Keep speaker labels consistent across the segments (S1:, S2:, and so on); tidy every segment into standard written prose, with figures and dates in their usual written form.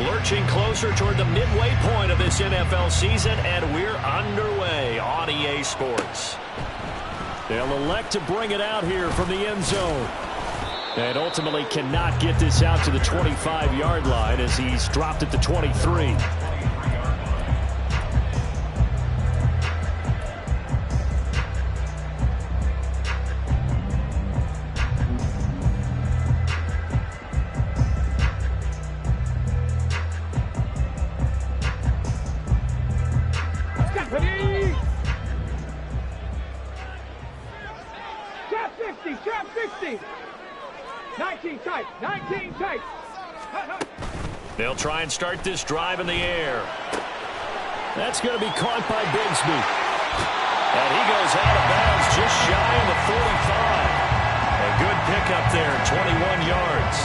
S1: Lurching closer toward the midway point of this NFL season, and we're underway on EA Sports. They'll elect to bring it out here from the end zone. And ultimately cannot get this out to the 25-yard line as he's dropped at the 23.
S2: Trap 50. 19 tight. 19 tight.
S1: They'll try and start this drive in the air. That's going to be caught by Bigsby. And he goes out of bounds just shy of the 45. A good pickup there, 21 yards.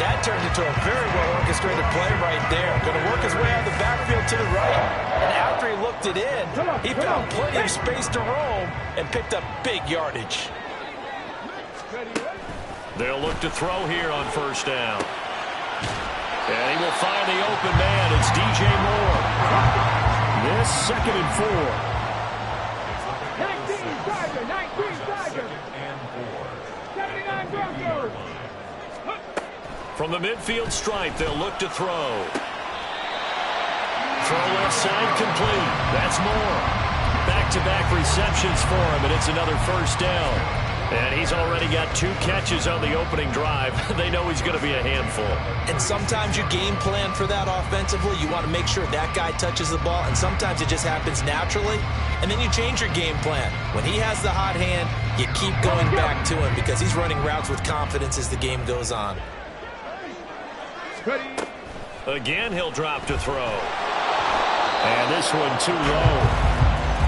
S3: That turned into a very well-orchestrated play right there. Going to work his way out of the backfield to the right. And after he looked it in, he found plenty of space to roam and picked up big yardage.
S1: They'll look to throw here on first down. And he will find the open man. It's DJ Moore. This 2nd and 4.
S2: 19 Tiger, 19 Tiger. 79 Broncos.
S1: From the midfield stripe, they'll look to throw. Throw left side complete. That's Moore. Back-to-back receptions for him, and it's another first down. And he's already got 2 catches on the opening drive. They know he's going to be a handful.
S3: And sometimes you game plan for that offensively. You want to make sure that guy touches the ball, and sometimes it just happens naturally. And then you change your game plan. When he has the hot hand, you keep going back to him because he's running routes with confidence as the game goes on.
S1: Again, he'll drop to throw. And this one too low.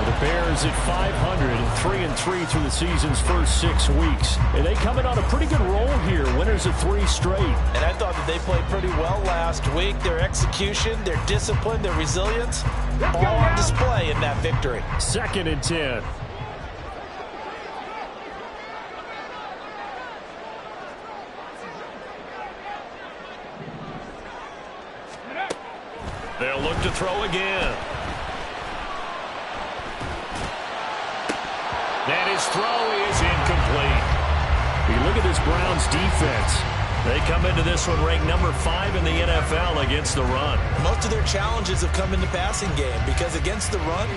S1: The Bears at 500, 3-3 through the season's first 6 weeks. And they come in on a pretty good roll here, winners of 3 straight.
S3: And I thought that they played pretty well last week. Their execution, their discipline, their resilience, all on display in that victory.
S1: 2nd and 10. They'll look to throw again. And his throw is incomplete. You look at this Browns defense. They come into this one ranked number 5 in the NFL against the run.
S3: Most of their challenges have come in the passing game because against the run,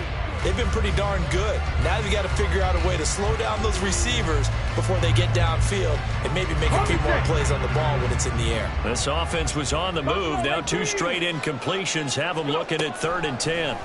S3: they've been pretty darn good. Now you've got to figure out a way to slow down those receivers before they get downfield and maybe make a few more plays on the ball when it's in the air.
S1: This offense was on the move. Now 2 straight incompletions have them looking at 3rd and 10.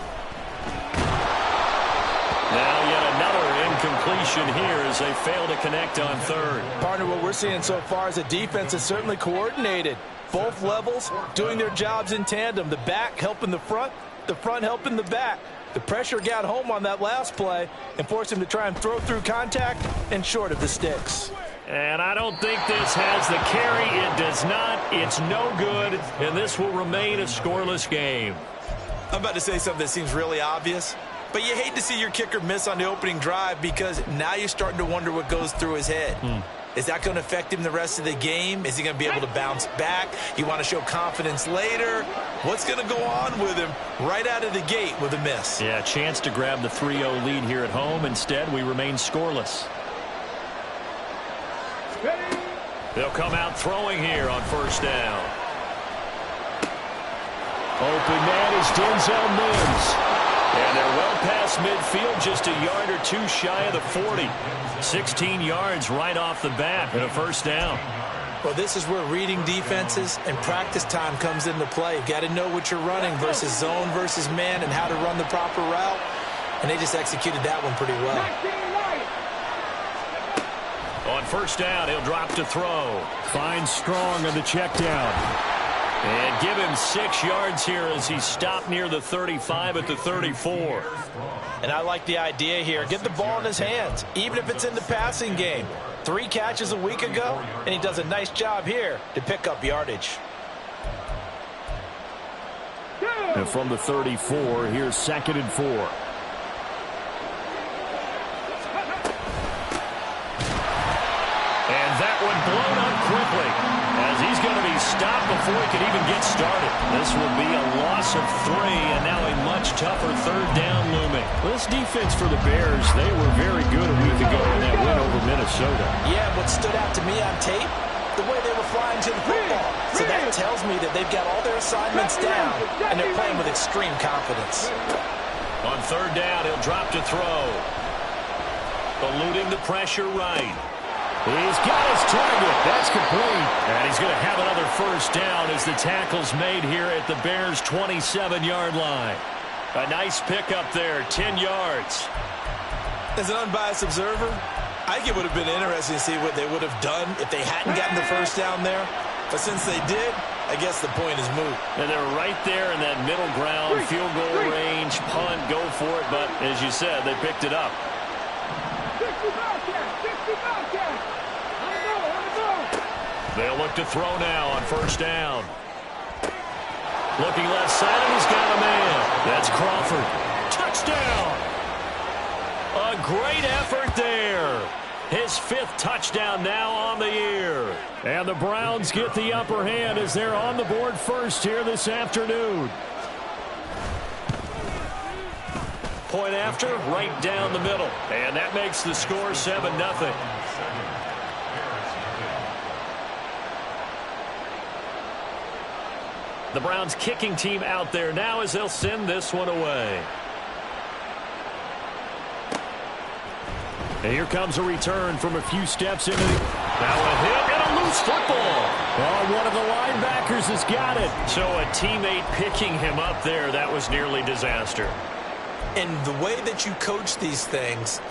S1: Now yet another incompletion here as they fail to connect on 3rd.
S3: Partner, what we're seeing so far is the defense is certainly coordinated. Both levels doing their jobs in tandem. The back helping the front helping the back. The pressure got home on that last play and forced him to try and throw through contact and short of the sticks.
S1: And I don't think this has the carry. It does not. It's no good, and this will remain a scoreless game.
S3: I'm about to say something that seems really obvious. But you hate to see your kicker miss on the opening drive because now you're starting to wonder what goes through his head. Is that going to affect him the rest of the game? Is he going to be able to bounce back? You want to show confidence later? What's going to go on with him right out of the gate with a miss?
S1: Yeah, a chance to grab the 3-0 lead here at home. Instead, we remain scoreless. They'll come out throwing here on first down. Open man is Denzel Mims. And they're well past midfield, just a yard or 2 shy of the 40. 16 yards right off the bat and a first down.
S3: Well, this is where reading defenses and practice time comes into play. You've got to know what you're running versus zone versus man and how to run the proper route. And they just executed that one pretty well.
S1: On first down, he'll drop to throw. Finds Strong on the check down. And give him 6 yards here as he stopped near the 35 at the 34.
S3: And I like the idea here. Get the ball in his hands, even if it's in the passing game. 3 catches a week ago, and he does a nice job here to pick up yardage.
S1: And from the 34, here's 2nd and 4. And that one blown up quickly as he's going to be stopped before he could even get started. This will be a loss of 3, and now a much tougher third down looming. This defense for the Bears, they were very good a week ago in that win over Minnesota.
S3: Yeah, what stood out to me on tape, the way they were flying to the football. So that tells me that they've got all their assignments down, and they're playing with extreme confidence.
S1: On third down, he'll drop to throw. Eluding the pressure right. He's got his target. That's complete. And he's going to have another first down as the tackle's made here at the Bears' 27-yard line. A nice pickup there, 10 yards.
S3: As an unbiased observer, I think it would have been interesting to see what they would have done if they hadn't gotten the first down there. But since they did, I guess the point is moot.
S1: And they're right there in that middle ground, field goal range, punt, go for it. But as you said, they picked it up.
S2: 60 Bobcats.
S1: They'll look to throw now on first down. Looking left side, and he's got a man. That's Crawford. Touchdown! A great effort there. His 5th touchdown now on the year. And the Browns get the upper hand as they're on the board first here this afternoon. Point after, right down the middle. And that makes the score 7-0. The Browns kicking team out there now as they'll send this one away. And here comes a return from a few steps into the... Now a hit and a loose football. Oh, one of the linebackers has got it. So a teammate picking him up there, that was nearly disaster.
S3: And the way that you coach these things,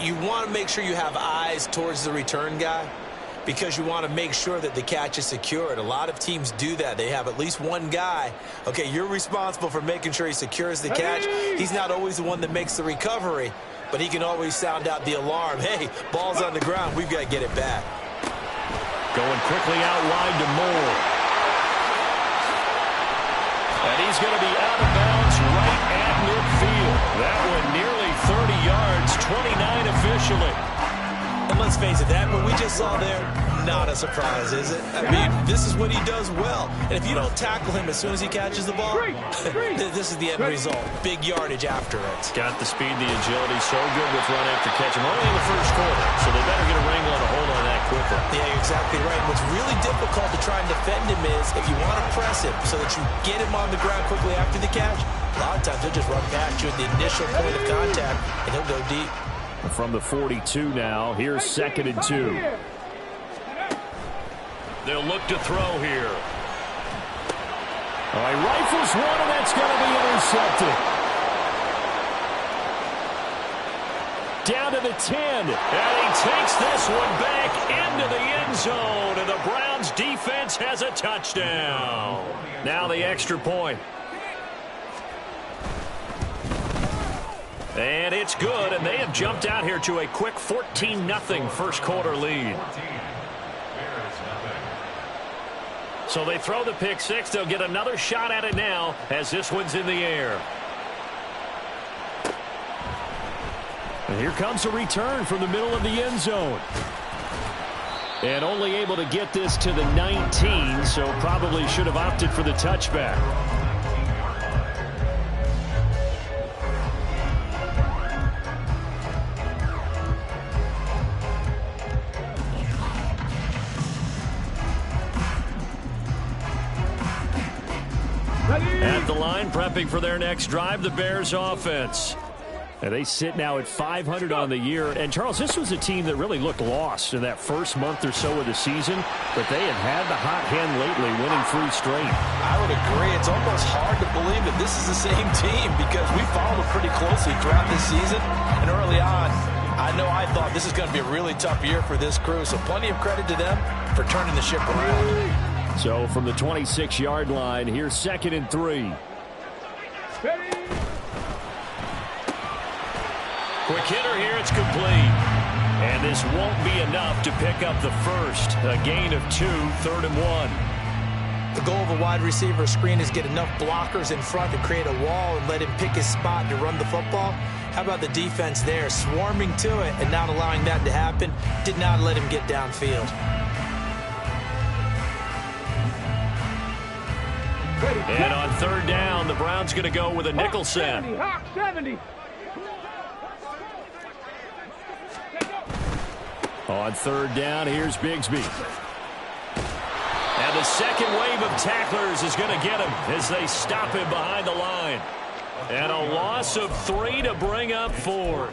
S3: you want to make sure you have eyes towards the return guy, because you want to make sure that the catch is secured. A lot of teams do that. They have at least one guy. Okay, you're responsible for making sure he secures the catch. He's not always the one that makes the recovery, but he can always sound out the alarm. Hey, ball's on the ground. We've got to get it back.
S1: Going quickly out wide to Moore. And he's going to be out of bounds right at midfield. That one nearly 30 yards, 29 officially.
S3: And let's face it, that what we just saw there, not a surprise, is it? I mean, this is what he does well. And if you don't tackle him as soon as he catches the ball, this is the end result. Big yardage after it.
S1: Got the speed, the agility, so good with run after catch. Only in the first quarter, so they better get a wrangle and a hold on that quickly.
S3: Yeah, you're exactly right. What's really difficult to try and defend him is if you want to press him so that you get him on the ground quickly after the catch, a lot of times he'll just run past you at the initial point of contact, and he'll go deep.
S1: From the 42 now, here's 2nd and 2. They'll look to throw here. All right, rifles one, and that's going to be intercepted. Down to the 10, and he takes this one back into the end zone, and the Browns defense has a touchdown. Now the extra point. And it's good, and they have jumped out here to a quick 14-0 first quarter lead. So they throw the pick six. They'll get another shot at it now as this one's in the air. And here comes a return from the middle of the end zone. And only able to get this to the 19, so probably should have opted for the touchback. At the line, prepping for their next drive, the Bears offense. And they sit now at 500 on the year. And, Charles, this was a team that really looked lost in that first month or so of the season, but they have had the hot hand lately, winning 3 straight.
S3: I would agree. It's almost hard to believe that this is the same team because we followed them pretty closely throughout this season. And early on, I know I thought this is going to be a really tough year for this crew, so plenty of credit to them for turning the ship around.
S1: So from the 26-yard line, here's 2nd and 3. Quick hitter here, it's complete. And this won't be enough to pick up the first. A gain of 2, 3rd and 1.
S3: The goal of a wide receiver screen is get enough blockers in front to create a wall and let him pick his spot to run the football. How about the defense there, swarming to it and not allowing that to happen? Did not let him get downfield.
S1: And on third down, the Browns going to go with a nickel set.
S2: Hawk 70.
S1: On third down, here's Bigsby. And the second wave of tacklers is going to get him as they stop him behind the line. And a loss of 3 to bring up 4.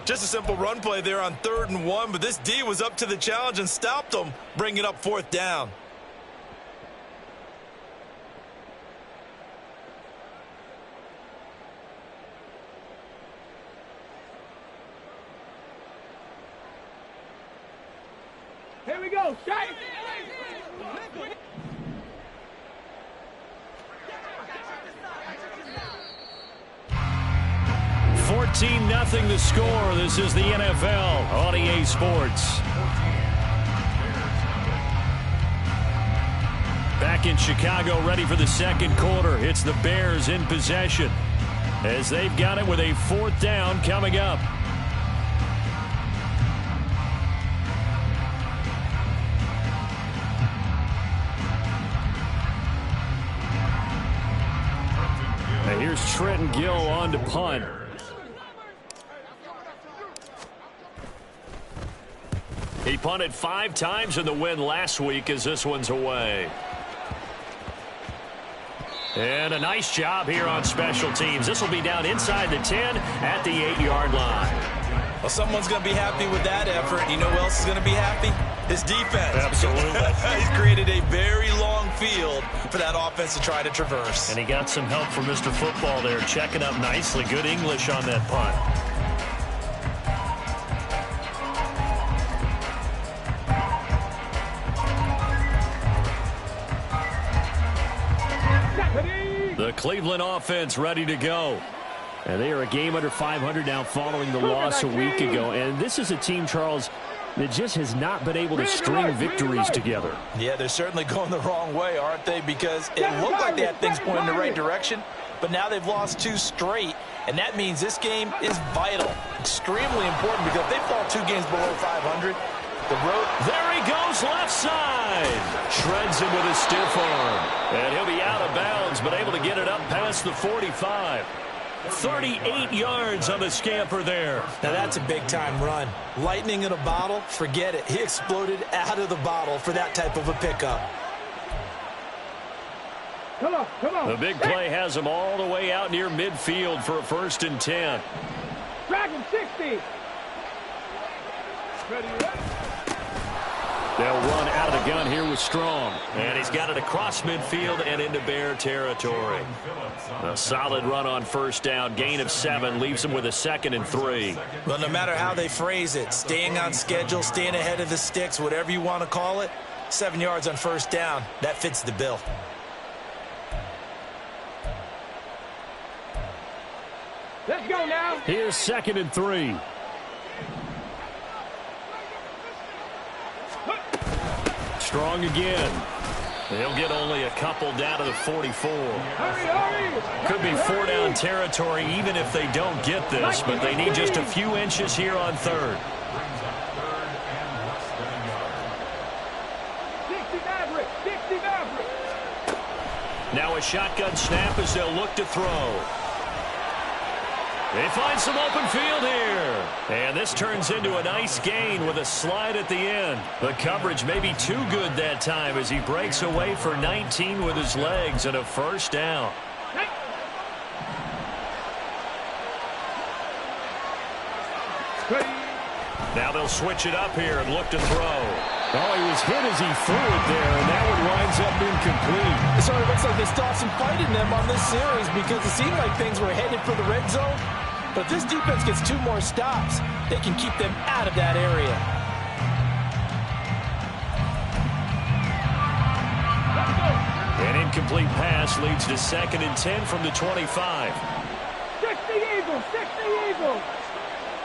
S3: Just a simple run play there on 3rd and 1, but this D was up to the challenge and stopped them, bringing up 4th down.
S2: Here we go, shot.
S1: 14-0 the score. This is the NFL on EA Sports. Back in Chicago, ready for the second quarter. It's the Bears in possession as they've got it with a 4th down coming up. And here's Trenton Gill on to punt. He punted 5 times in the win last week as this one's away. And a nice job here on special teams. This will be down inside the 10 at the 8-yard line.
S3: Well, someone's going to be happy with that effort. You know who else is going to be happy? His defense.
S1: Absolutely.
S3: He's created a very long field for that offense to try to traverse.
S1: And he got some help from Mr. Football there, checking up nicely. Good English on that punt. The Cleveland offense ready to go. And they are a game under 500 now following the loss a week ago. And this is a team, Charles, that just has not been able to string victories together.
S3: Yeah, they're certainly going the wrong way, aren't they? Because it looked like they had things pointing in the right direction, but now they've lost 2 straight, and that means this game is vital, extremely important, because if they fall 2 games below 500, the road...
S1: There he goes, left side. Shreds him with a stiff arm. And he'll be out of bounds, but able to get it up past the 45. 38 yards on the scamper there.
S3: Now that's a big-time run. Lightning in a bottle, forget it. He exploded out of the bottle for that type of a pickup.
S2: Come on, come on.
S1: The big play has him all the way out near midfield for a 1st and 10.
S2: Dragon 60. Ready, ready.
S1: They'll run out of the gun here with Strong. And he's got it across midfield and into Bear territory. A solid run on 1st down. Gain of 7 leaves him with a 2nd and 3.
S3: Well, no matter how they phrase it, staying on schedule, staying ahead of the sticks, whatever you want to call it, 7 yards on 1st down, that fits the bill.
S2: Let's go now.
S1: Here's 2nd and 3. Strong again. They'll get only a couple down to the 44.
S2: Hurry, hurry.
S1: Could be 4-down territory even if they don't get this, but they need just a few inches here on 3rd.
S2: 60 Maverick, 60 Maverick.
S1: Now a shotgun snap as they'll look to throw. They find some open field here. And this turns into a nice gain with a slide at the end. The coverage may be too good that time as he breaks away for 19 with his legs and a 1st down. Now they'll switch it up here and look to throw. Oh, he was hit as he threw it there, and that one winds up incomplete.
S3: It sort of looks like they stopped some fight in them on this series because it seemed like things were headed for the red zone. But if this defense gets 2 more stops, they can keep them out of that area.
S1: An incomplete pass leads to 2nd and 10 from the 25.
S2: 60 Eagles, 60 Eagles.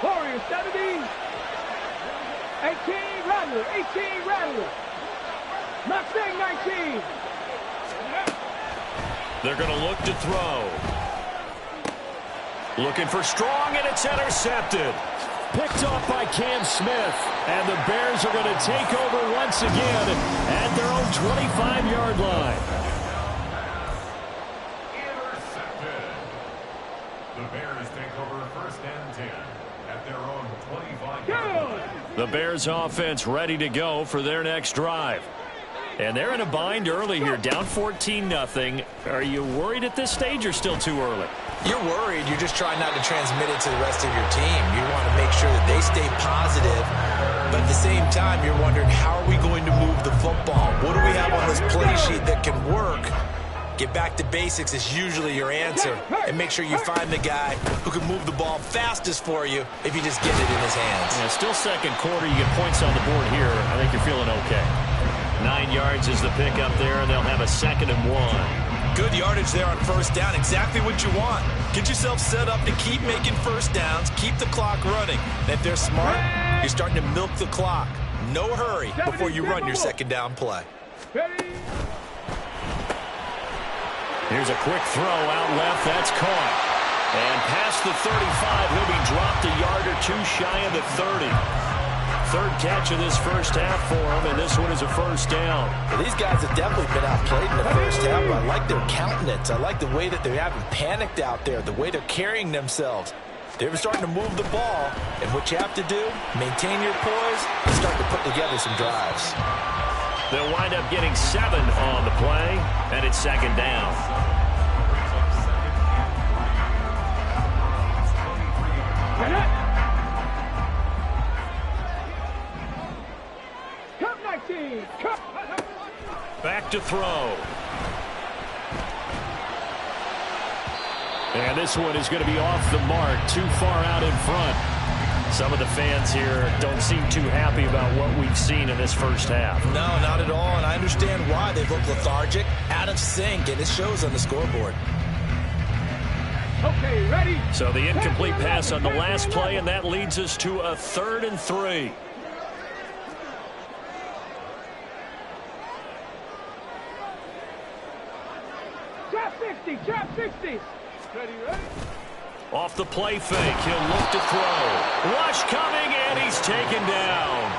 S2: Warriors 70. 18 Rattler, 18 Rattler. Mustang 19.
S1: They're going to look to throw. Looking for Strong, and it's intercepted. Picked off by Cam Smith. And the Bears are going to take over once again at their own 25-yard line. The Bears offense ready to go for their next drive. And they're in a bind early here, down 14-0. Are you worried at this stage or still too early?
S3: You're worried. You're just trying not to transmit it to the rest of your team. You want to make sure that they stay positive. But at the same time, you're wondering, how are we going to move the football? What do we have on this play sheet that can work? Get back to basics is usually your answer. And make sure you find the guy who can move the ball fastest for you if you just get it in his hands.
S1: Yeah, still second quarter. You get points on the board here. I think you're feeling okay. 9 yards is the pickup there, and they'll have a 2nd and 1.
S3: Good yardage there on first down. Exactly what you want. Get yourself set up to keep making first downs, keep the clock running. And if they're smart, you're starting to milk the clock. No hurry before you run your 2nd down play.
S1: Here's a quick throw out left. That's caught. And past the 35, he'll be dropped a yard or two shy of the 30. 3rd catch of this first half for him, and this one is a first down.
S3: Well, these guys have definitely been outplayed in the first half, but I like their countenance. I like the way that they haven't panicked out there, the way they're carrying themselves. They're starting to move the ball, and what you have to do, maintain your poise and start to put together some drives.
S1: They'll wind up getting 7 on the play, and it's 2nd down. Back to throw. And this one is going to be off the mark, too far out in front. Some of the fans here don't seem too happy about what we've seen in this first half.
S3: No, not at all, and I understand why. They've looked lethargic, out of sync, and it shows on the scoreboard.
S2: Okay, ready?
S1: So the incomplete pass on the last play, and that leads us to a 3rd and 3.
S2: Trap 60. Ready?
S1: Off the play fake, he'll look to throw. Rush coming, and he's taken down.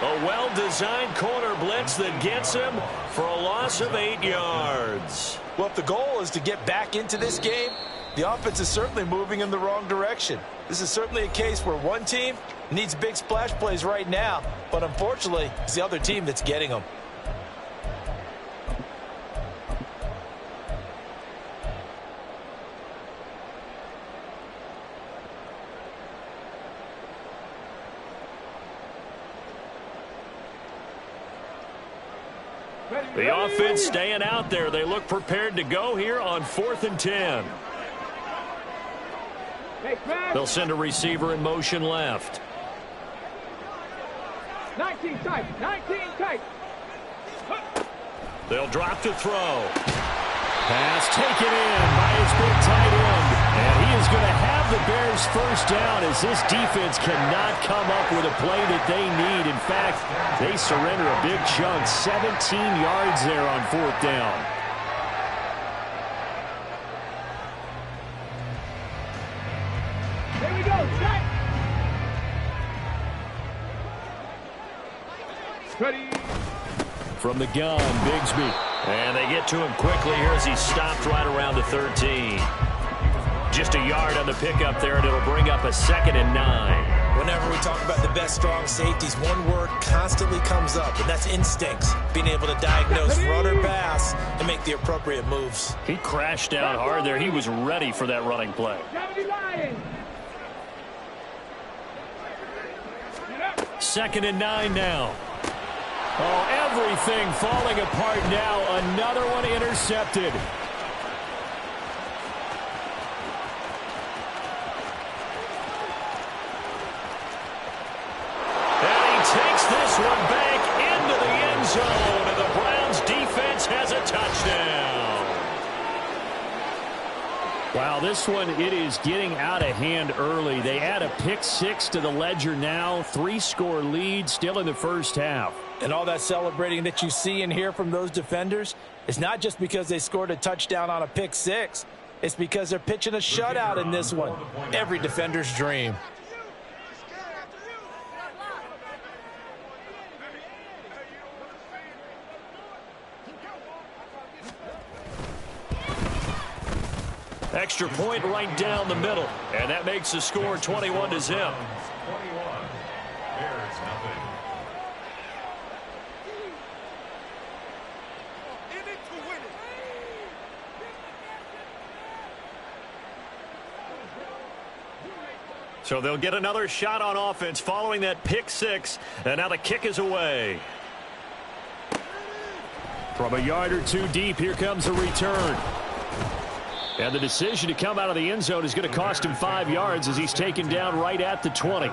S1: A well-designed corner blitz that gets him for a loss of 8 yards.
S3: Well, if the goal is to get back into this game, the offense is certainly moving in the wrong direction. This is certainly a case where one team needs big splash plays right now, but unfortunately, it's the other team that's getting them.
S1: The offense staying out there. They look prepared to go here on 4th and 10. They'll send a receiver in motion left.
S2: 19 tight.
S1: They'll drop to throw. Pass taken in by his big tight end. And he is going to have the Bears first down as this defense cannot come up with a play that they need. In fact, they surrender a big chunk, 17 yards there on 4th down.
S2: Here we go, set. Ready.
S1: From the gun, Bigsby. And they get to him quickly here as he stopped right around the 13. Just a yard on the pickup there, and it'll bring up a 2nd and 9.
S3: Whenever we talk about the best strong safeties, one word constantly comes up, and that's instincts. Being able to diagnose run or pass and make the appropriate moves.
S1: He crashed down hard there. He was ready for that running play. 2nd and 9 now. Oh, everything falling apart now. Another one intercepted. And he takes this one back into the end zone, and the Browns defense has a touchdown. Wow, this one, it is getting out of hand early. They add a pick 6 to the ledger now. 3-score lead still in the first half.
S3: And all that celebrating that you see and hear from those defenders is not just because they scored a touchdown on a pick 6. It's because they're pitching a shutout in this one. Every defender's dream.
S1: Extra point right down the middle. And that makes the score 21-0. So they'll get another shot on offense following that pick six. And now the kick is away. From a yard or two deep, here comes a return. And the decision to come out of the end zone is going to cost him 5 yards as he's taken down right at the 20.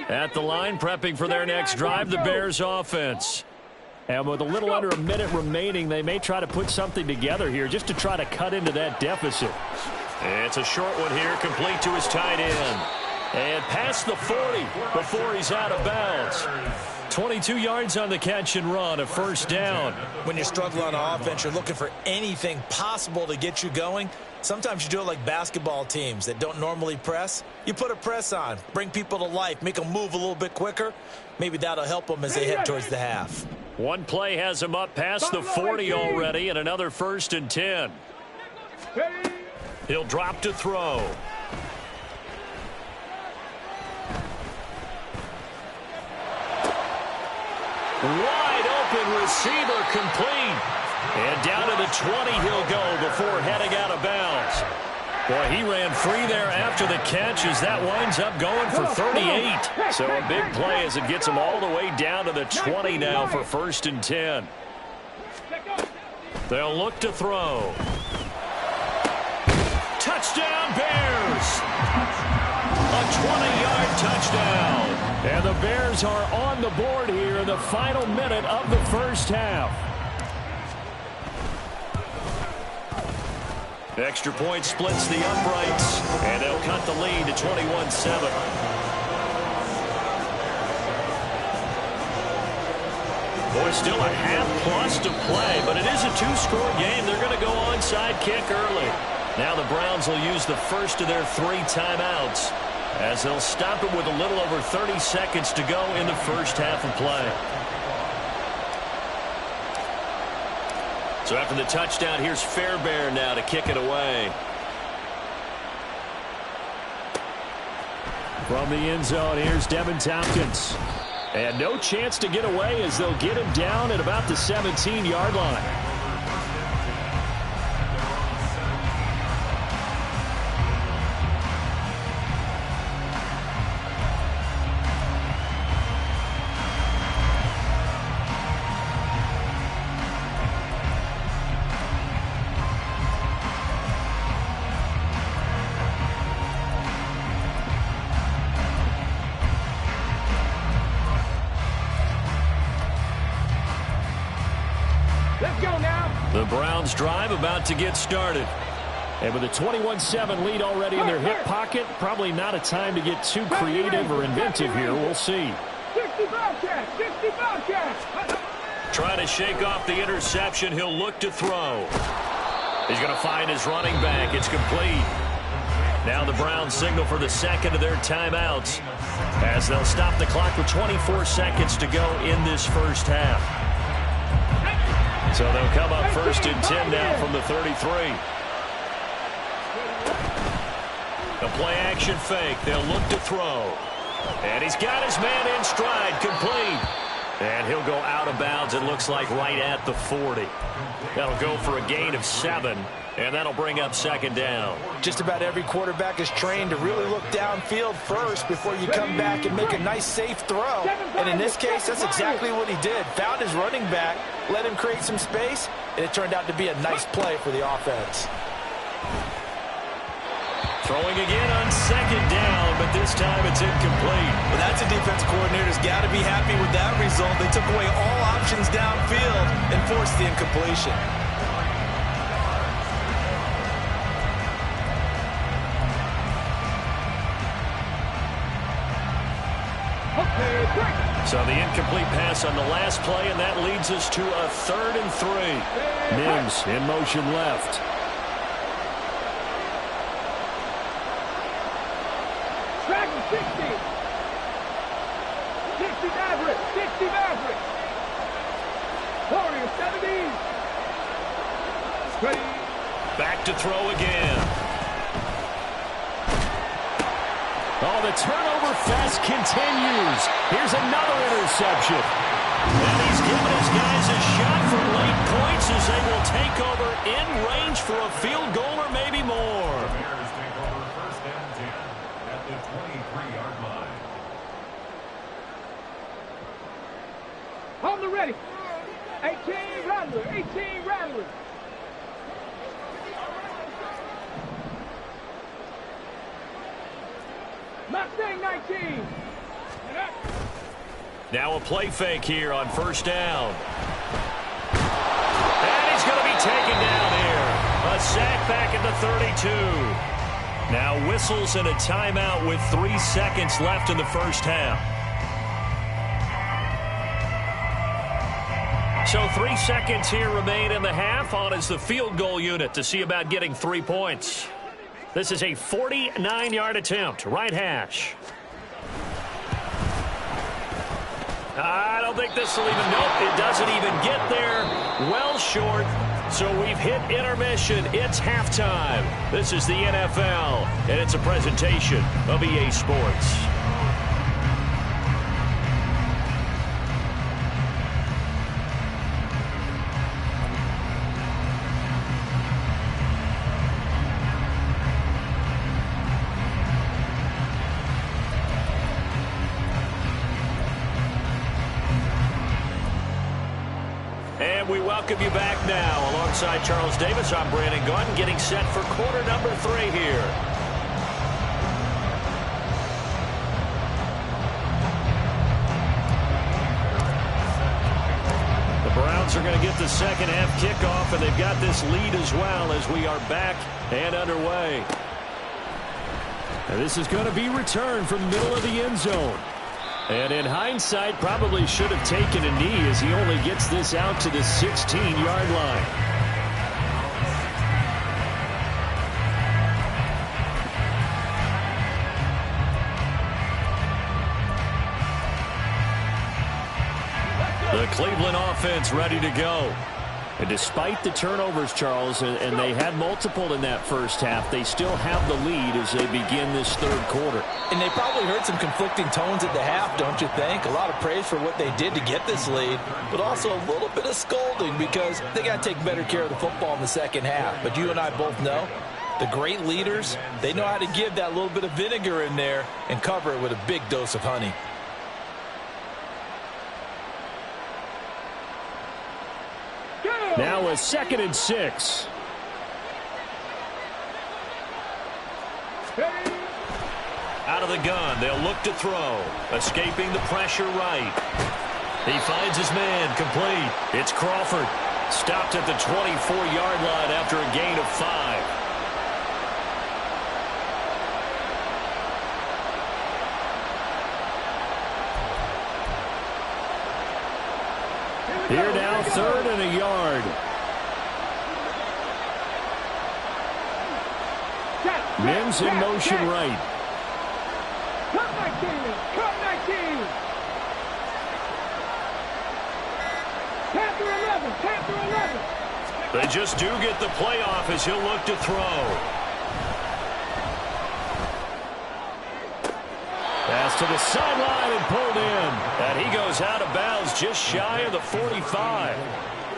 S1: At the line, prepping for their next drive, the Bears offense. And with a little under a minute remaining, they may try to put something together here just to try to cut into that deficit. It's a short one here, complete to his tight end. And past the 40 before he's out of bounds. 22 yards on the catch and run, a first down.
S3: When you're struggling on offense, you're looking for anything possible to get you going. Sometimes you do it like basketball teams that don't normally press. You put a press on, bring people to life, make them move a little bit quicker. Maybe that'll help them as they head towards the half.
S1: One play has him up past the 40 already, and another 1st and 10. He'll drop to throw. Wide open receiver complete. And down to the 20 he'll go before heading out of bounds. Boy, he ran free there after the catch as that winds up going for 38. So a big play as it gets him all the way down to the 20 now for 1st and 10. They'll look to throw. Touchdown Bears! A 20-yard touchdown. And the Bears are on the board here in the final minute of the first half. Extra point splits the uprights, and they'll cut the lead to 21-7. Boy, still a half-plus to play, but it is a two-score game. They're going to go onside kick early. Now the Browns will use the first of their 3 timeouts as they'll stop it with a little over 30 seconds to go in the first half of play. So after the touchdown, here's Fairbairn now to kick it away. From the end zone, here's Devin Tompkins. And no chance to get away as they'll get him down at about the 17-yard line. The Browns drive about to get started. And with a 21-7 lead already in their hip pocket, probably not a time to get too creative or inventive here. We'll see. Trying to shake off the interception. He'll look to throw. He's going to find his running back. It's complete. Now the Browns signal for the second of their timeouts as they'll stop the clock with 24 seconds to go in this first half. So they'll come up 1st and 10 now from the 33. A play-action fake. They'll look to throw. And he's got his man in stride, complete. And he'll go out of bounds, it looks like, right at the 40. That'll go for a gain of 7, and that'll bring up 2nd down.
S3: Just about every quarterback is trained to really look downfield first before you come back and make a nice, safe throw. And in this case, that's exactly what he did. Found his running back, let him create some space, and it turned out to be a nice play for the offense.
S1: Throwing again on 2nd down, but this time it's incomplete.
S3: Well, that's a defense coordinator's got to be happy with that result. They took away all options downfield and forced the incompletion.
S1: So the incomplete pass on the last play, and that leads us to a 3rd and 3. Mims in motion left.
S2: 60. 60 Maverick. 60 Maverick. Warrior 70. Ready.
S1: Back to throw again. Oh, the turnover fest continues. Here's another interception. And he's given his guys a shot for late points as they will take over in range for a field goal or maybe more.
S4: The Bears take over first and 10 at the 23-yard line.
S2: On the ready. 18 Rattler. 18 Rattler. Mustang 19.
S1: Now a play fake here on first down. And he's going to be taken down here. A sack back at the 32. Now whistles and a timeout with 3 seconds left in the first half. So 3 seconds here remain in the half. On is the field goal unit to see about getting 3 points. This is a 49-yard attempt. Right hash. I don't think this will even, nope, it doesn't even get there. Well short. So we've hit intermission. It's halftime. This is the NFL, and it's a presentation of EA Sports. We welcome you back now. Alongside Charles Davis, I'm Brandon Gaudin, getting set for quarter number 3 here. The Browns are going to get the second half kickoff, and they've got this lead as well as we are back and underway. And this is going to be returned from the middle of the end zone. And in hindsight, probably should have taken a knee as he only gets this out to the 16-yard line. The Cleveland offense ready to go. And despite the turnovers, Charles, and they had multiple in that first half, they still have the lead as they begin this third quarter.
S3: And they probably heard some conflicting tones at the half, don't you think? A lot of praise for what they did to get this lead, but also a little bit of scolding because they got to take better care of the football in the second half. But you and I both know the great leaders, they know how to give that little bit of vinegar in there and cover it with a big dose of honey.
S1: Now a 2nd and 6. Out of the gun, they'll look to throw. Escaping the pressure right. He finds his man, complete. It's Crawford. Stopped at the 24-yard line after a gain of 5. Here now, 3rd and a yard. Mims in motion right.
S2: Cut 19. Cut 19. Panther 11. Panther 11.
S1: They just do get the playoff as he'll look to throw. Pass to the sideline and pulled in. And he goes out of bounds just shy of the 45.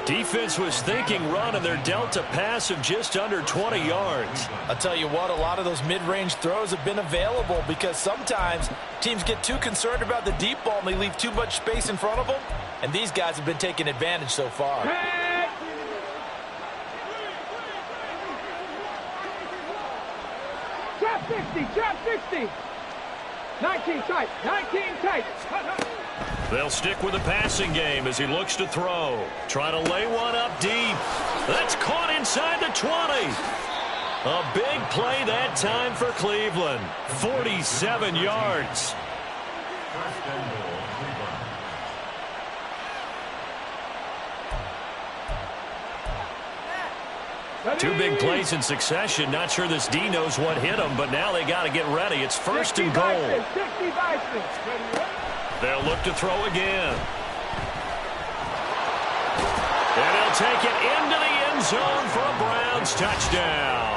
S1: Defense was thinking run, and they're dealt a pass of just under 20 yards.
S3: I'll tell you what, a lot of those mid-range throws have been available because sometimes teams get too concerned about the deep ball and they leave too much space in front of them. And these guys have been taking advantage so far.
S2: Drop 60. Drop 60. 19 tight. 19 tight.
S1: They'll stick with the passing game as he looks to throw. Trying to lay one up deep. That's caught inside the 20. A big play that time for Cleveland. 47 yards.
S4: First and goal, Cleveland.
S1: Two big plays in succession. Not sure this D knows what hit him, but now they got to get ready. It's first and goal. They'll look to throw again. And he'll take it into the end zone for a Browns touchdown.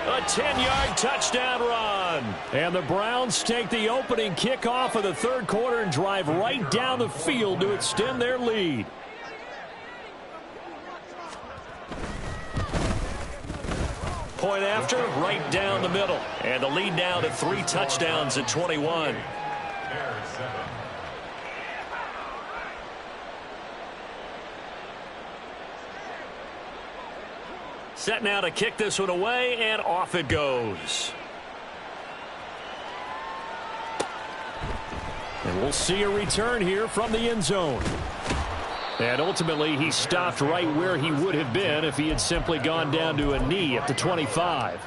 S1: A 10-yard touchdown run. And the Browns take the opening kickoff of the third quarter and drive right down the field to extend their lead. Point after, right down the middle. And the lead now to 3 touchdowns at 21. Set now to kick this one away, and off it goes. And we'll see a return here from the end zone. And ultimately, he stopped right where he would have been if he had simply gone down to a knee at the 25.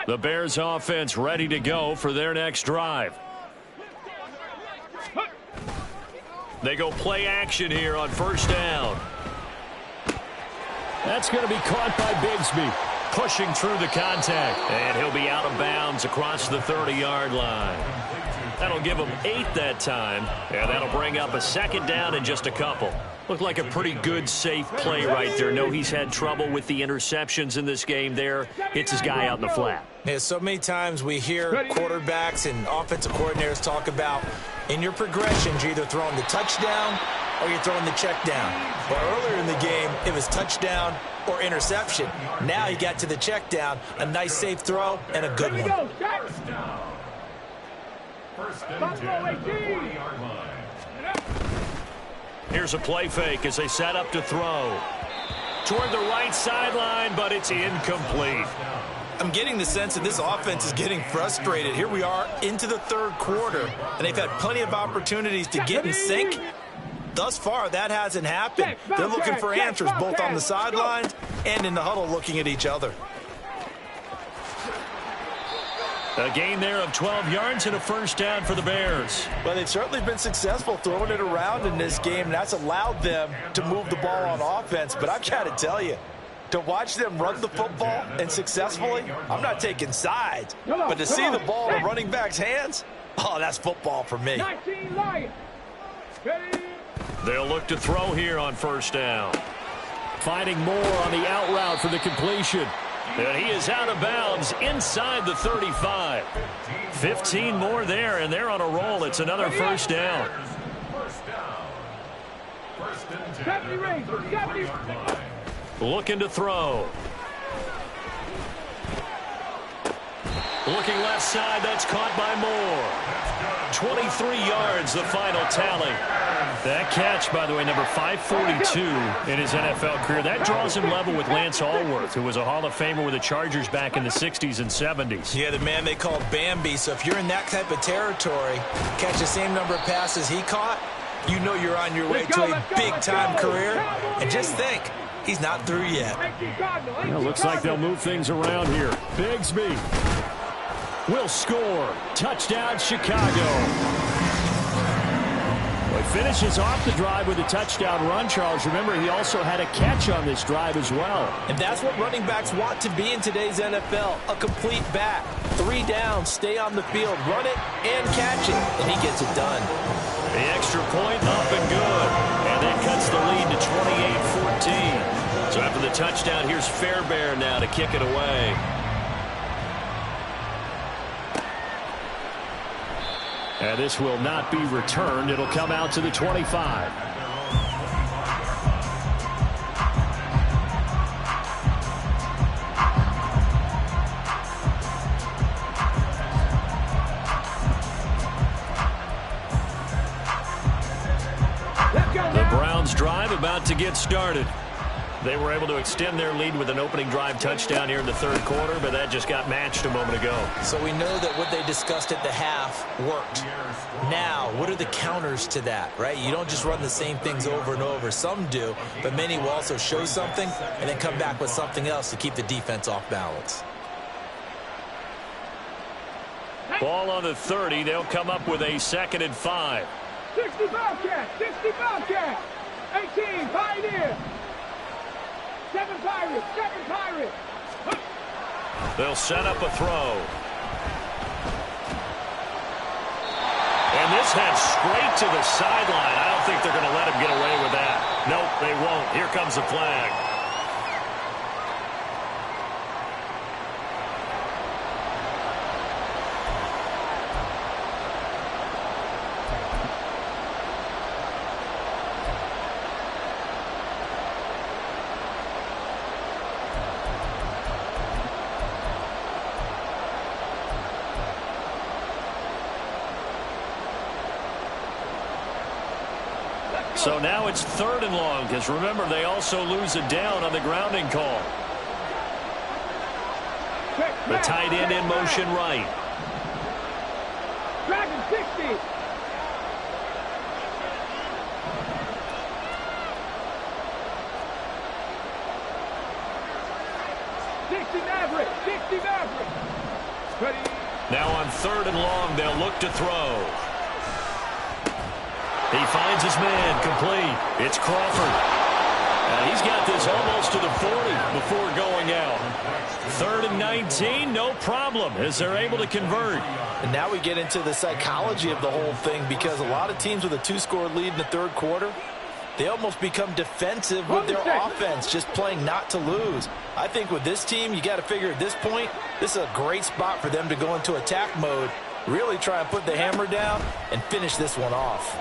S1: The Bears offense ready to go for their next drive. They go play action here on first down. That's going to be caught by Bigsby. Pushing through the contact. And he'll be out of bounds across the 30-yard line. That'll give him 8 that time. And that'll bring up a second down in just a couple. Looked like a pretty good, safe play right there. No, he's had trouble with the interceptions in this game there. Hits his guy out in the flat.
S3: Yeah, so many times we hear quarterbacks and offensive coordinators talk about in your progressions, you're either throwing the touchdown or you're throwing the check down. But earlier in the game, it was touchdown or interception. Now you got to the check down, a nice safe throw, and a good one.
S4: First and 10, 40-yard line.
S1: Here's a play fake as they set up to throw. Toward the right sideline, but it's incomplete.
S3: I'm getting the sense that this offense is getting frustrated. Here we are into the third quarter, and they've had plenty of opportunities to get in sync. Thus far, that hasn't happened. They're looking for answers both on the sidelines and in the huddle looking at each other.
S1: A gain there of 12 yards and a first down for the Bears.
S3: Well, they've certainly been successful throwing it around in this game, and that's allowed them to move the ball on offense. But I've got to tell you, to watch them run the football and successfully, I'm not taking sides. But to see the ball in a running back's hands, oh, that's football for me.
S1: They'll look to throw here on first down. Finding more on the out route for the completion. And he is out of bounds inside the 35. 15 more there, and they're on a roll. It's another first down. Looking to throw. Looking left side, that's caught by Moore. 23 yards, the final tally. That catch, by the way, number 542 in his NFL career. That draws him level with Lance Allworth, who was a Hall of Famer with the Chargers back in the 60s and 70s.
S3: Yeah, the man they called Bambi. So if you're in that type of territory, catch the same number of passes he caught, you know you're on your way to a big-time career. And just think, he's not through yet.
S1: Well, looks like they'll move things around here. Bigsby will score. Touchdown, Chicago. Well, he finishes off the drive with a touchdown run, Charles. Remember, he also had a catch on this drive as well.
S3: And that's what running backs want to be in today's NFL, a complete back. 3 down, stay on the field, run it, and catch it, and he gets it done.
S1: The extra point up and good. And that cuts the lead to 28-14. So after the touchdown, here's Fairbairn now to kick it away. And this will not be returned. It'll come out to the 25. The Browns drive about to get started. They were able to extend their lead with an opening drive touchdown here in the third quarter, but that just got matched a moment ago.
S3: So we know that what they discussed at the half worked. Now, what are the counters to that, right? You don't just run the same things over and over. Some do, but many will also show something and then come back with something else to keep the defense off balance.
S1: Ball on the 30. They'll come up with a 2nd and 5.
S2: 60 Bobcat, 60 Bobcat. 18 Pioneer. 7 Pirates, 7 Pirates.
S1: They'll set up a throw. And this heads straight to the sideline. I don't think they're going to let him get away with that. Nope, they won't. Here comes the flag. So now it's 3rd and long, because remember, they also lose a down on the grounding call. The tight end in motion right.
S2: Dragon 60. Maverick, 60 Maverick. Ready.
S1: Now on 3rd and long, they'll look to throw. He finds his man, complete. It's Crawford. And he's got this almost to the 40 before going out. 3rd and 19, no problem, as they're able to convert.
S3: And now we get into the psychology of the whole thing, because a lot of teams with a 2-score lead in the 3rd quarter, they almost become defensive with their offense, just playing not to lose. I think with this team, you got to figure at this point, this is a great spot for them to go into attack mode, really try and put the hammer down and finish this one off.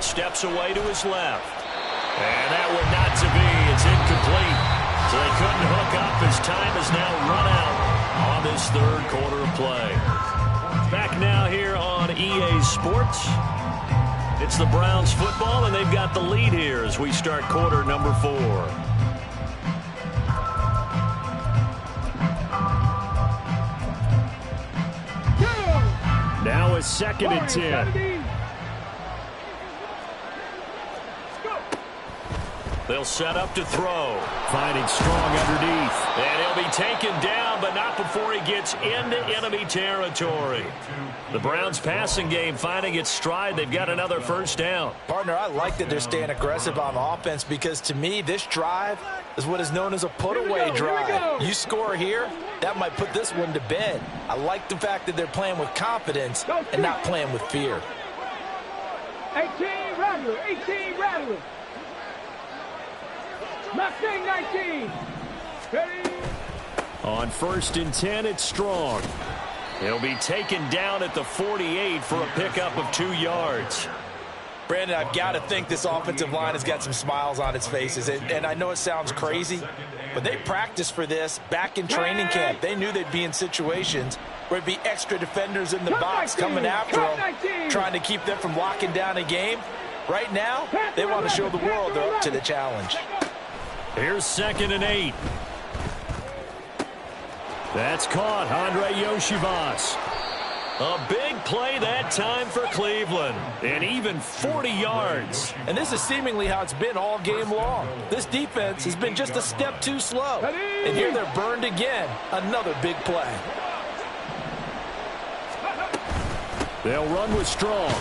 S1: Steps away to his left. And that would not to be. It's incomplete. So they couldn't hook up as time is now run out on this 3rd quarter of play. Back now here on EA Sports. It's the Browns football, and they've got the lead here as we start quarter number 4. Now a 2nd and 10. They'll set up to throw. Finding strong underneath. And he'll be taken down, but not before he gets into enemy territory. The Browns passing game finding its stride. They've got another 1st down.
S3: Partner, I like that they're staying aggressive on offense, because to me, this drive is what is known as a put-away drive. You score here, that might put this one to bed. I like the fact that they're playing with confidence and not playing with fear.
S2: 18 Rattler, 18 Rattler. Mustang 19. Ready.
S1: On 1st and 10, it's Strong. He'll be taken down at the 48 for a pickup of 2 yards.
S3: Brandon, I've got to think this offensive line has got some smiles on its faces. And I know it sounds crazy, but they practiced for this back in training camp. They knew they'd be in situations where it'd be extra defenders in the box coming after them, trying to keep them from locking down a game. Right now, they want to show the world they're up to the challenge.
S1: Here's 2nd and 8. That's caught. Andre Yoshivas. A big play that time for Cleveland. And even 40 yards.
S3: And this is seemingly how it's been all game long. This defense has been just a step too slow. And here they're burned again. Another big play.
S1: They'll run with Strong.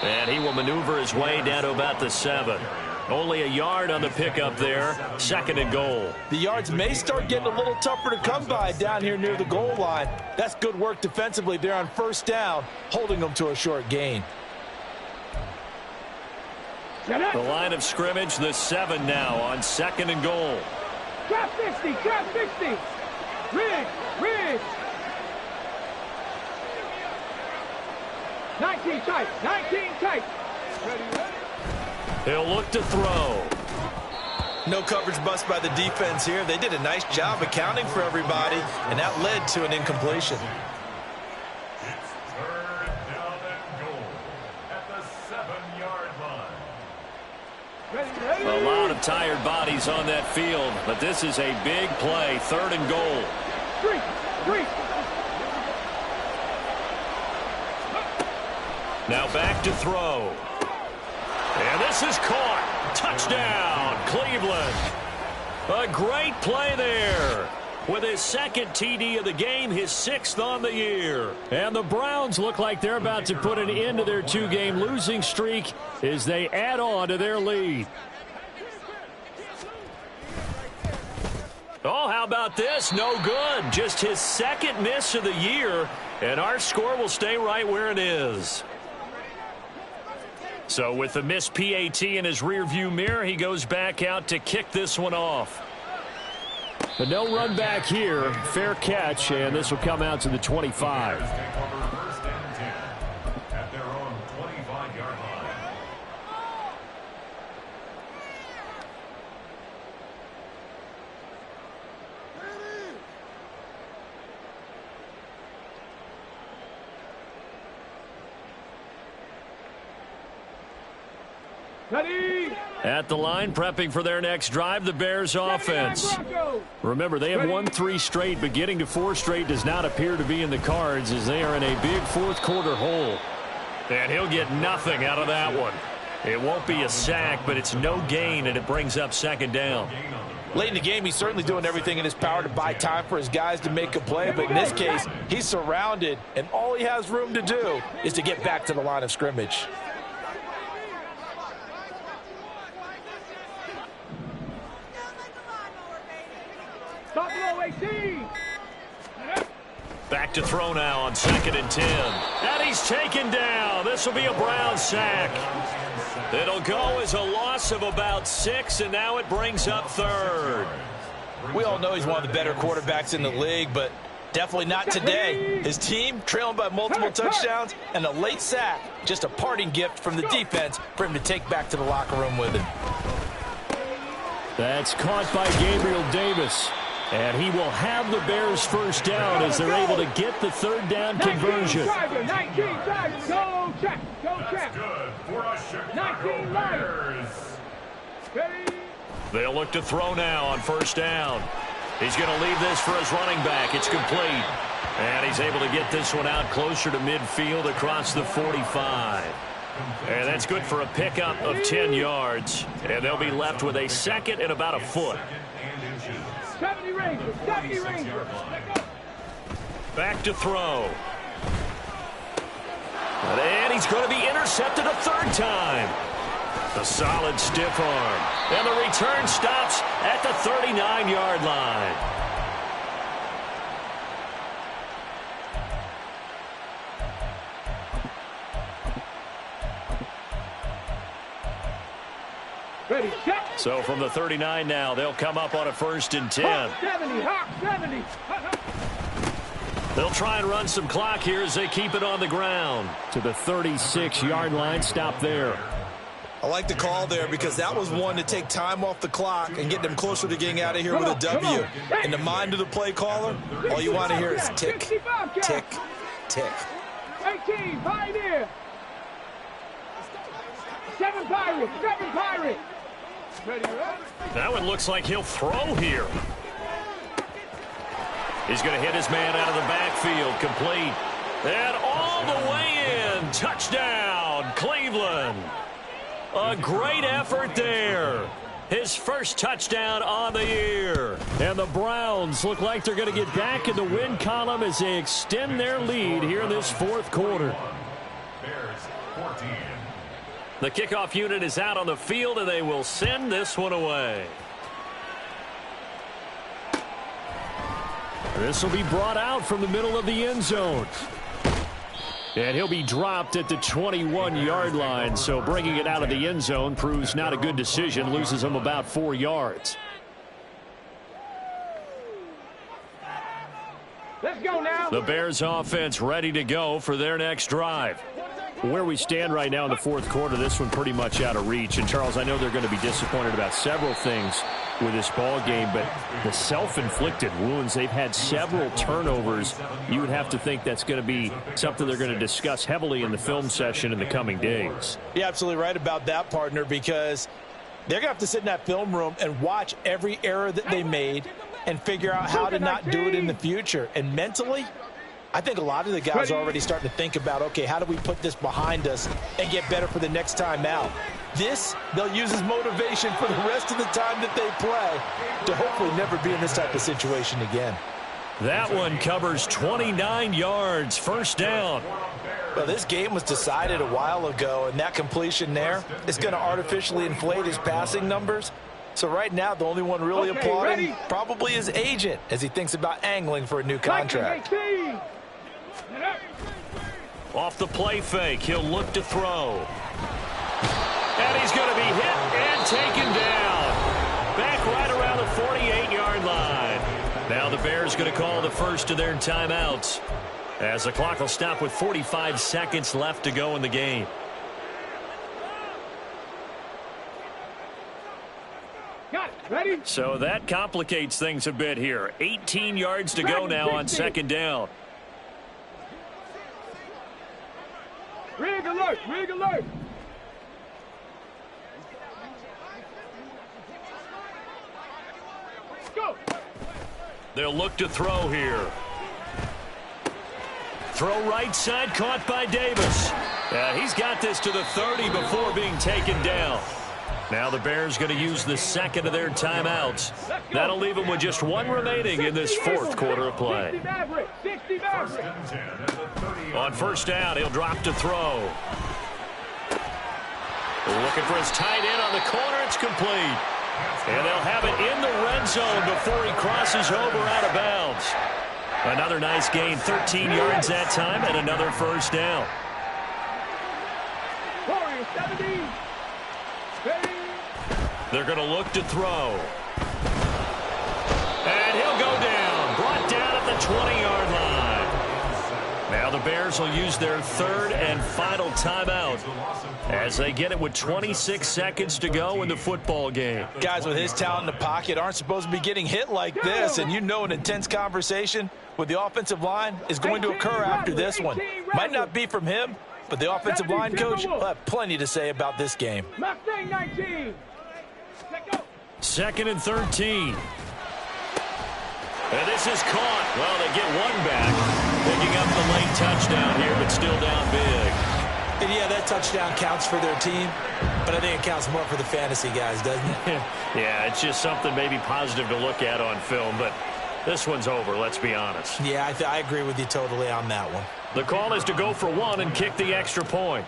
S1: And he will maneuver his way down to about the 7. Only a yard on the pickup there. 2nd and goal.
S3: The yards may start getting a little tougher to come by down here near the goal line. That's good work defensively there on 1st down, holding them to a short gain.
S1: The line of scrimmage, the 7 now on 2nd and goal.
S2: Trap 60, trap 60. Ridge. 19 tight, 19 tight. Ready.
S1: He'll look to throw.
S3: No coverage bust by the defense here. They did a nice job accounting for everybody, and that led to an incompletion.
S4: It's 3rd down and goal at the 7-yard line.
S1: A lot of tired bodies on that field, but this is a big play. 3rd and goal.
S2: Three.
S1: Now back to throw. And this is caught. Touchdown, Cleveland. A great play there. with his second TD of the game, his 6th on the year. And the Browns look like they're about to put an end to their 2-game losing streak as they add on to their lead. Oh, how about this? No good. Just his 2nd miss of the year, and our score will stay right where it is. So with the missed PAT in his rearview mirror, he goes back out to kick this one off. But no run back here. Fair catch, and this will come out to the 25.
S4: First down 10 at their own 25-yard line.
S2: Ready.
S1: At the line, prepping for their next drive, the Bears offense. Remember, they have won 3 straight, but getting to 4 straight does not appear to be in the cards as they are in a big 4th quarter hole. And he'll get nothing out of that one. It won't be a sack, but it's no gain, and it brings up 2nd down.
S3: Late in the game, he's certainly doing everything in his power to buy time for his guys to make a play, but in this case, he's surrounded, and all he has room to do is to get back to the line of scrimmage.
S2: Stop below 18.
S1: Back to throw now on 2nd and 10. And he's taken down. This will be a Brown sack. It'll go as a loss of about 6, and now it brings up 3rd.
S3: We all know he's one of the better quarterbacks in the league, but definitely not today. His team trailing by multiple touchdowns and a late sack. Just a parting gift from the defense for him to take back to the locker room with him.
S1: That's caught by Gabriel Davis. And he will have the Bears first down as they're able to get the 3rd down conversion.
S2: 19 driver, go check, go check.
S4: Good for a
S2: 19
S4: Bears.
S2: Ready.
S1: They'll look to throw now on 1st down. He's going to leave this for his running back. It's complete. And he's able to get this one out closer to midfield across the 45. And that's good for a pickup of 10 yards. And they'll be left with a 2nd and about a foot.
S2: 70 Rangers, 70 Rangers.
S1: Back to throw. And he's going to be intercepted a 3rd time. A solid stiff arm. And the return stops at the 39-yard line.
S2: Ready, check.
S1: So from the 39 now, they'll come up on a 1st and 10.
S2: 70.
S1: They'll try and run some clock here as they keep it on the ground. To the 36-yard line, stop there.
S3: I like the call there because that was one to take time off the clock and get them closer to getting out of here with a W. In the mind of the play caller, all you want to hear is tick, tick, tick.
S2: 18, Pioneer. 7 Pirates. Ready,
S1: That one looks like he'll throw here. He's going to hit his man out of the backfield, complete. And all the way in, touchdown, Cleveland. A great effort there. His first touchdown on the year. And the Browns look like they're going to get back in the win column as they extend their lead here in this 4th quarter.
S4: Bears 14.
S1: The kickoff unit is out on the field, and they will send this one away. This will be brought out from the middle of the end zone. And he'll be dropped at the 21-yard line, so bringing it out of the end zone proves not a good decision, loses him about 4 yards.
S2: Let's go now.
S1: The Bears offense ready to go for their next drive. Where we stand right now in the 4th quarter, this one pretty much out of reach. And, Charles, I know they're going to be disappointed about several things with this ball game, but the self-inflicted wounds, they've had several turnovers. You would have to think that's going to be something they're going to discuss heavily in the film session in the coming days.
S3: You're absolutely right about that, partner, because they're going to have to sit in that film room and watch every error that they made and figure out how to not do it in the future. And mentally, I think a lot of the guys are already starting to think about, okay, how do we put this behind us and get better for the next time out? This, they'll use as motivation for the rest of the time that they play to hopefully never be in this type of situation again.
S1: That one covers 29 yards, first down.
S3: Well, this game was decided a while ago, and that completion there is going to artificially inflate his passing numbers. So right now, the only one really applauding probably his agent as he thinks about angling for a new contract.
S1: Off the play fake, he'll look to throw. And he's going to be hit and taken down. Back right around the 48-yard line. Now the Bears going to call the first of their timeouts, as the clock will stop with 45 seconds left to go in the game.
S2: Got it. Ready?
S1: So that complicates things a bit here. 18 yards to go now on second down.
S2: Rig alert. Rig alert. Go.
S1: They'll look to throw here. Throw right side, caught by Davis. He's got this to the 30 before being taken down. Now the Bears going to use the second of their timeouts. That'll leave them with just one remaining in this fourth quarter of play. On first down, he'll drop to throw. Looking for his tight end on the corner. It's complete. And they'll have it in the red zone before he crosses over out of bounds. Another nice gain, 13 yards that time, and another first down. They're going to look to throw. And he'll go down. Brought down at the 20-yard line. Now the Bears will use their third and final timeout as they get it with 26 seconds to go in the football game.
S3: Guys with his talent in the pocket aren't supposed to be getting hit like this, and you know an intense conversation with the offensive line is going to occur after this one. Might not be from him, but the offensive line coach will have plenty to say about this game.
S1: Second and 13. And this is caught. Well, they get one back. Picking up the late touchdown here, but still down big.
S3: And yeah, that touchdown counts for their team, but I think it counts more for the fantasy guys, doesn't it?
S1: Yeah, it's just something maybe positive to look at on film, but this one's over, let's be honest.
S3: Yeah, I agree with you totally on that one.
S1: The call is to go for one and kick the extra point.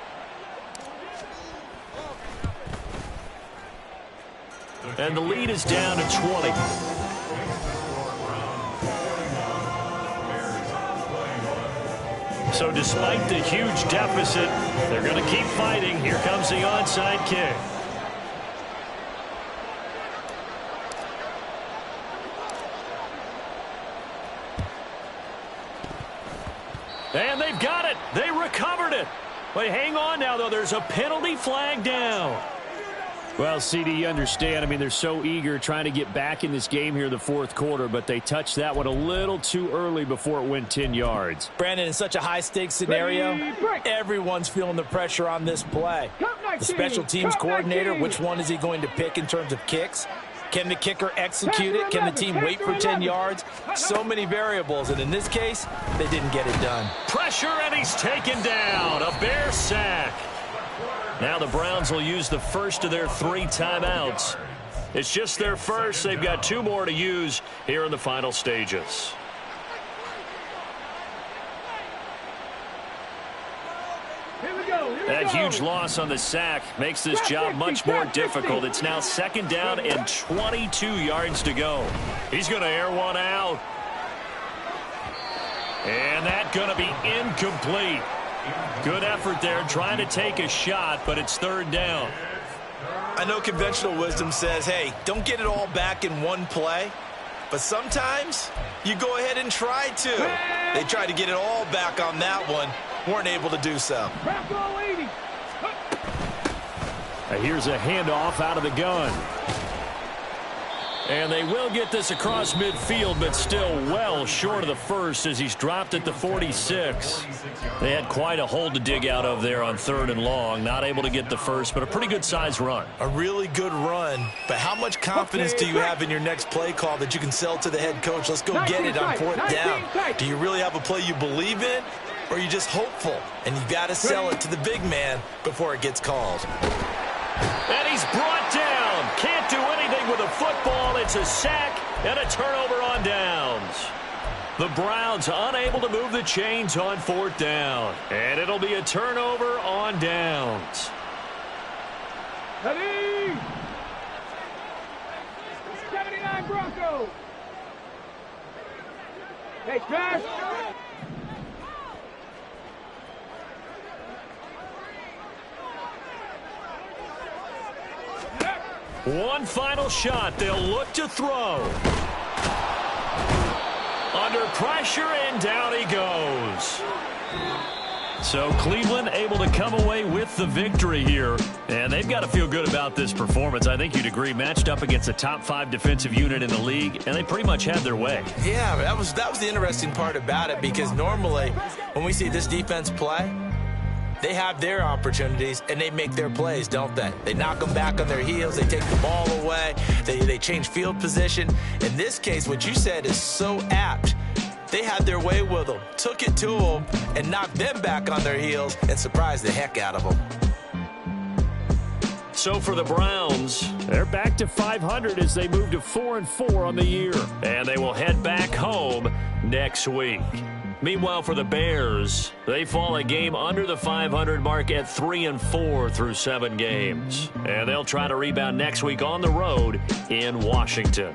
S1: And the lead is down to 20. So despite the huge deficit, they're going to keep fighting. Here comes the onside kick. And they've got it. They recovered it. But hang on now, though. There's a penalty flag down.
S5: Well, CD, you understand. I mean, they're so eager trying to get back in this game here in the fourth quarter, but they touched that one a little too early before it went 10 yards.
S3: Brandon, in such a high-stakes scenario, everyone's feeling the pressure on this play. The special teams coordinator, which one is he going to pick in terms of kicks? Can the kicker execute it? Can the team wait for 10 yards? So many variables, and in this case, they didn't get it done.
S1: Pressure, and he's taken down. A Bear sack. Now the Browns will use the first of their 3 timeouts. It's just their first. They've got 2 more to use here in the final stages. That huge loss on the sack makes this job much more difficult. It's now second down and 22 yards to go. He's going to air one out. And that's going to be incomplete. Good effort there, trying to take a shot, but it's third down.
S3: I know conventional wisdom says, hey, don't get it all back in one play. But sometimes you go ahead and try to. They tried to get it all back on that one. Weren't able to do so.
S5: Here's a handoff out of the gun.
S1: And they will get this across midfield, but still well short of the first as he's dropped at the 46. They had quite a hole to dig out of there on third and long. Not able to get the first, but a pretty good-sized run.
S3: A really good run, but how much confidence do you have in your next play call that you can sell to the head coach? Let's go get it on fourth down. Do you really have a play you believe in, or are you just hopeful? And you got to sell it to the big man before it gets called.
S1: And he's brought down. Can't do anything with a football. It's a sack and a turnover on downs. The Browns unable to move the chains on 4th down. And it'll be a turnover on downs.
S2: Ready? 79 Broncos. Hey, Trash.
S1: One final shot. They'll look to throw. Under pressure, and down he goes. So Cleveland able to come away with the victory here. And they've got to feel good about this performance. I think you'd agree, matched up against a top 5 defensive unit in the league, and they pretty much had their way.
S3: Yeah, that was the interesting part about it, because normally when we see this defense play, they have their opportunities, and they make their plays, don't they? They knock them back on their heels. They take the ball away. They change field position. In this case, what you said is so apt. They had their way with them, took it to them, and knocked them back on their heels and surprised the heck out of them.
S1: So for the Browns, they're back to 500 as they move to 4-4 on the year. And they will head back home next week. Meanwhile, for the Bears, they fall a game under the 500 mark at 3-4 through 7 games. And they'll try to rebound next week on the road in Washington.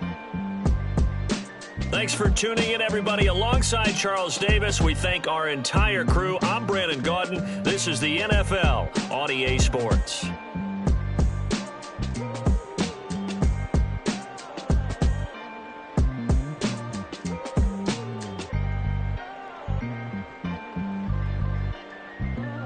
S1: Thanks for tuning in, everybody. Alongside Charles Davis, we thank our entire crew. I'm Brandon Gaudin. This is the NFL on EA Sports.